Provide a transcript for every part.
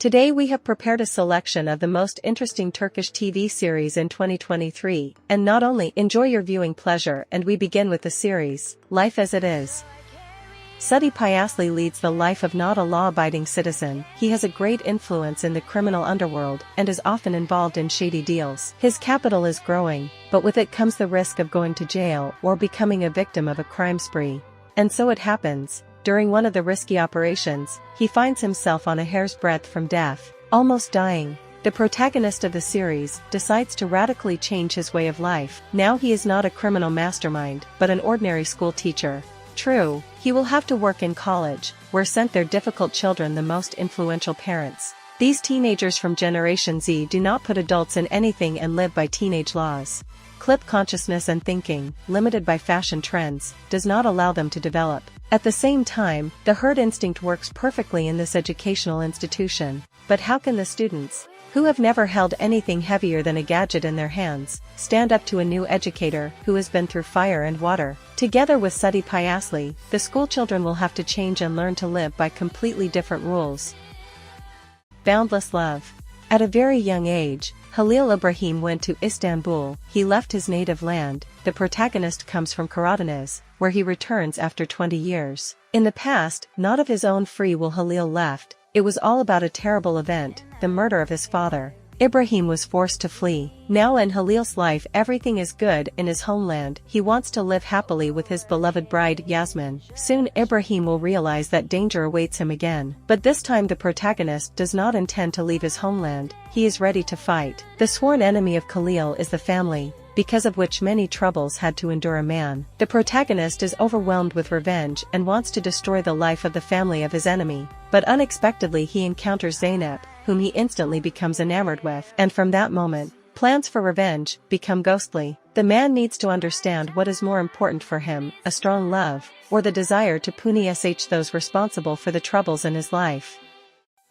Today we have prepared a selection of the most interesting Turkish TV series in 2023, and not only enjoy your viewing pleasure, and we begin with the series, Life as It Is. Sudi Payasli leads the life of not a law-abiding citizen. He has a great influence in the criminal underworld and is often involved in shady deals. His capital is growing, but with it comes the risk of going to jail or becoming a victim of a crime spree. And so it happens, during one of the risky operations, he finds himself on a hair's breadth from death, almost dying. The protagonist of the series decides to radically change his way of life. Now he is not a criminal mastermind, but an ordinary school teacher. True, he will have to work in college, where sent their difficult children the most influential parents. These teenagers from Generation Z do not put adults in anything and live by teenage laws. Clip consciousness and thinking, limited by fashion trends, does not allow them to develop. At the same time, the herd instinct works perfectly in this educational institution. But how can the students, who have never held anything heavier than a gadget in their hands, stand up to a new educator who has been through fire and water? Together with Sudi Payasli, the schoolchildren will have to change and learn to live by completely different rules. Boundless love. At a very young age, Halil Ibrahim went to Istanbul. He left his native land. The protagonist comes from Karadeniz, where he returns after 20 years. In the past, not of his own free will Halil left. It was all about a terrible event, the murder of his father. Ibrahim was forced to flee. Now in Halil's life everything is good in his homeland. He wants to live happily with his beloved bride Yasmin. Soon Ibrahim will realize that danger awaits him again. But this time the protagonist does not intend to leave his homeland. He is ready to fight. The sworn enemy of Khalil is the family, because of which many troubles had to endure a man. The protagonist is overwhelmed with revenge and wants to destroy the life of the family of his enemy. But unexpectedly he encounters Zeynep, whom he instantly becomes enamored with, and from that moment, plans for revenge become ghostly. The man needs to understand what is more important for him, a strong love, or the desire to punish those responsible for the troubles in his life.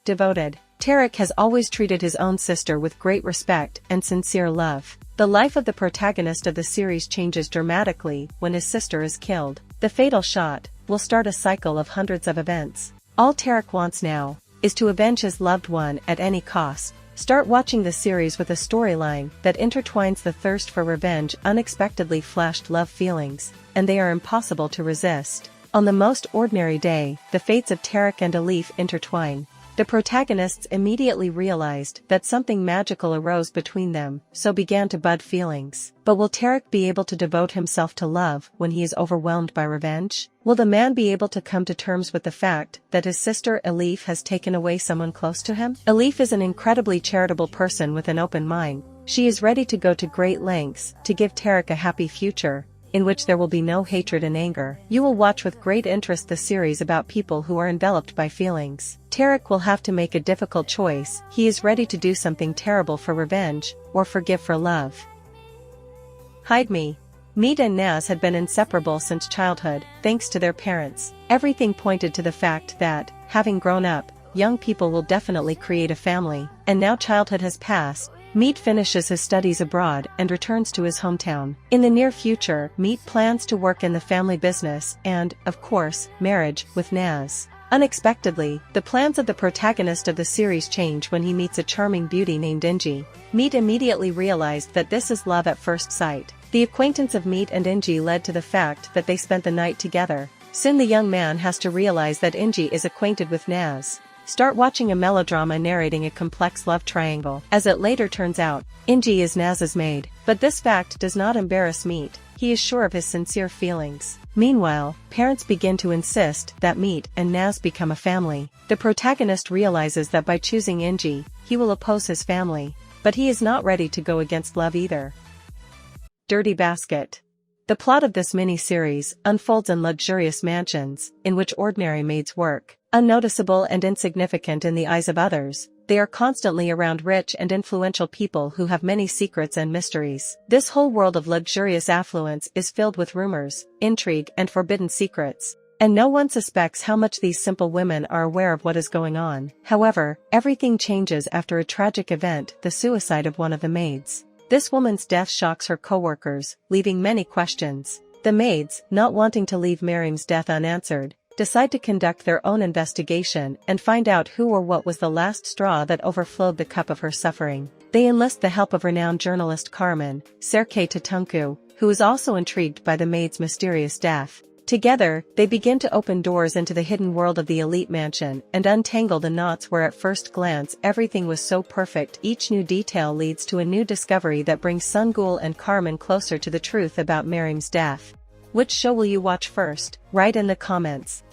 Devoted. Tarek has always treated his own sister with great respect and sincere love. The life of the protagonist of the series changes dramatically when his sister is killed. The fatal shot will start a cycle of hundreds of events. All Tarek wants now is to avenge his loved one at any cost. Start watching the series with a storyline that intertwines the thirst for revenge, unexpectedly flashed love feelings, and they are impossible to resist. On the most ordinary day, the fates of Tarek and Elif intertwine. The protagonists immediately realized that something magical arose between them, so began to bud feelings. But will Tarek be able to devote himself to love when he is overwhelmed by revenge? Will the man be able to come to terms with the fact that his sister Elif has taken away someone close to him? Elif is an incredibly charitable person with an open mind. She is ready to go to great lengths to give Tarek a happy future, in which there will be no hatred and anger. You will watch with great interest the series about people who are enveloped by feelings. Tarek will have to make a difficult choice. He is ready to do something terrible for revenge, or forgive for love. Hide Me. Meet and Naz had been inseparable since childhood, thanks to their parents. Everything pointed to the fact that, having grown up, young people will definitely create a family, and now childhood has passed. Meet finishes his studies abroad and returns to his hometown. In the near future, Meet plans to work in the family business and, of course, marriage with Naz. Unexpectedly, the plans of the protagonist of the series change when he meets a charming beauty named Ingi. Meet immediately realized that this is love at first sight. The acquaintance of Meet and Ingi led to the fact that they spent the night together. Soon the young man has to realize that Ingi is acquainted with Naz. Start watching a melodrama narrating a complex love triangle. As it later turns out, Ingi is Naz's maid. But this fact does not embarrass Meet. He is sure of his sincere feelings. Meanwhile, parents begin to insist that Meet and Naz become a family. The protagonist realizes that by choosing Ingi, he will oppose his family. But he is not ready to go against love either. Dirty Basket. The plot of this mini-series unfolds in luxurious mansions, in which ordinary maids work. Unnoticeable and insignificant in the eyes of others, they are constantly around rich and influential people who have many secrets and mysteries. This whole world of luxurious affluence is filled with rumors, intrigue, and forbidden secrets. And no one suspects how much these simple women are aware of what is going on. However, everything changes after a tragic event, the suicide of one of the maids. This woman's death shocks her co-workers, leaving many questions. The maids, not wanting to leave Miriam's death unanswered, decide to conduct their own investigation and find out who or what was the last straw that overflowed the cup of her suffering. They enlist the help of renowned journalist Carmen, Serkay Tatunku, who is also intrigued by the maid's mysterious death. Together, they begin to open doors into the hidden world of the elite mansion and untangle the knots where at first glance everything was so perfect. Each new detail leads to a new discovery that brings Sungul and Carmen closer to the truth about Miriam's death. Which show will you watch first? Write in the comments.